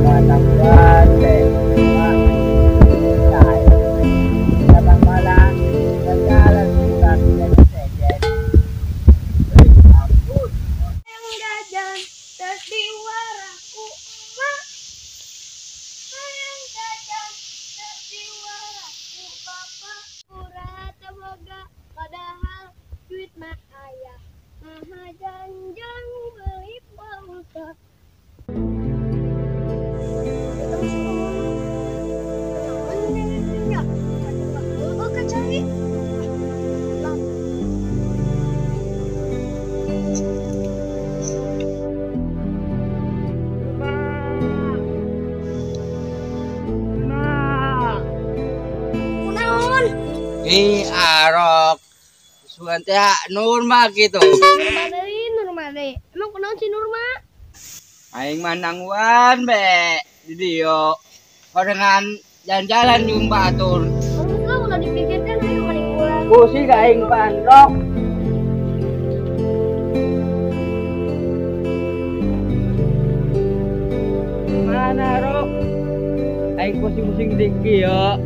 Manangguan deh, Sabang Malang, jalan bukan jadi sejen. Ampun. Yang jajan terdiwaraku, mak. Yang jajan terdiwaraku, bapak. Kurata boga, padahal duit mah ayah. Maha janjang beli pulsa. Arok sugan teh Nurma gitu. Nurma. Emang kunaon si Nurma? Aing manangguan be di dieu. Dengan jalan-jalan jumpa atur. Kamu tahu ulah dipikirkan ayo maning bulan. Kusi ka aing pandok. Mana Rok? Aing pusing-pusing dikit ya.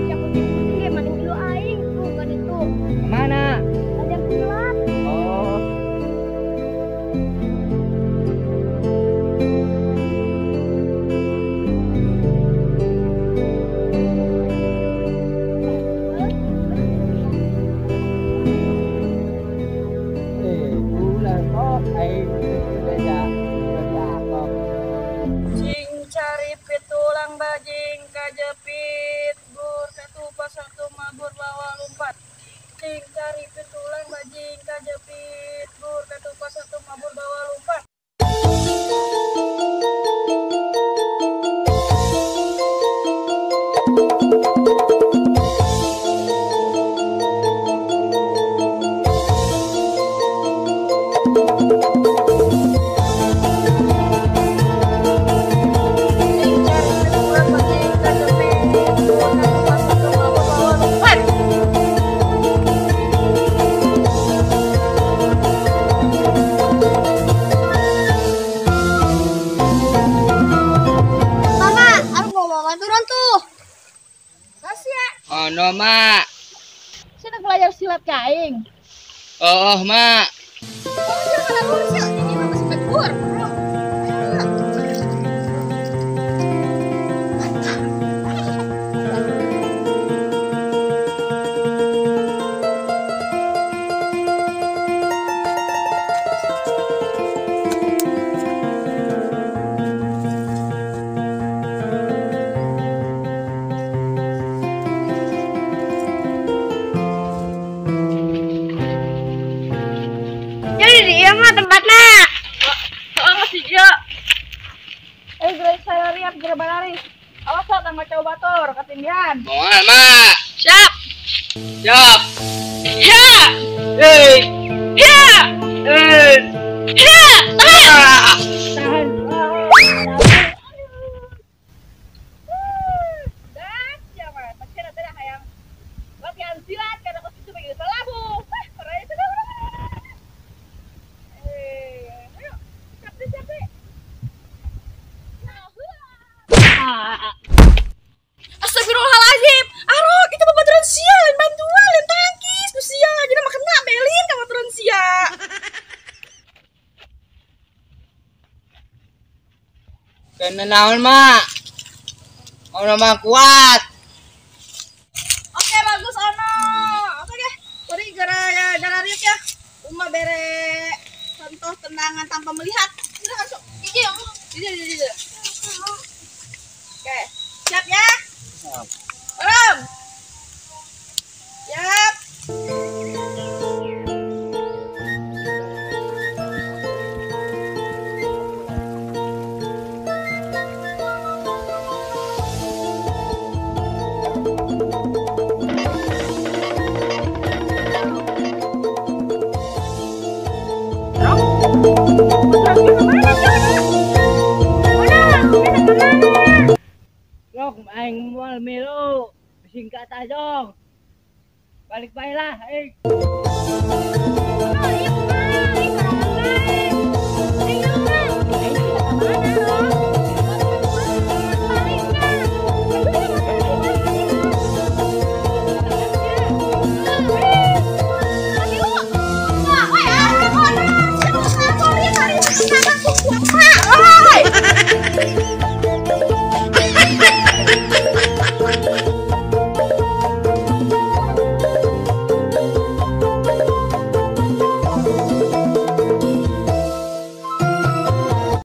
Siapa sih maning dulu aing tuh kan itu. Mana? Ada pulang. Oh. Bulan kok aing beda kok. Cing cari pitulang bajing kajepit bur ketupat satu mabur bawa lumpat. Cing cari pitulang bajing kajepit bur ketupat satu mabur bawa lumpat. Cing cari pitulang bajing kajepit bur ketupat satu mabur bawa lumpat. Mama, aku mau aturan tuh. Kasih ya. Oh no mak. Sini belajar silat kaing. Oh mak. Kamu jangan lurus ya. Ini mah masih bur. Jadi dia mah tempatnya. Oh, masih dia. Guys, saya lihat gerbang laris. Awas lo tangga coba batur ketindihan. Moal mak. Siap. Siap. Ya. Hei. Ya. Ya. Tahan. Dan siapa? Pasti ada yang latihan silat karena kau situ begitu labu. Parah itu dah. Ayo. Capek. Astagfirullahaladzim. Arok, itu babaturan sia, lain bantuan, lain tangkis, ku sia, jadi makan nak belin ka babaturan sia. Kena naon mak. Ono mah kuat. Oke, bagus ono. Oke deh. Beri gara riuk ya. Uma bere contoh tendangan tanpa melihat. Sudah masuk. Jadi. Oke, siap ya? Belum? Siap. Rok aing moal milu. Singkat aja. Balik bae lah, Oh, iya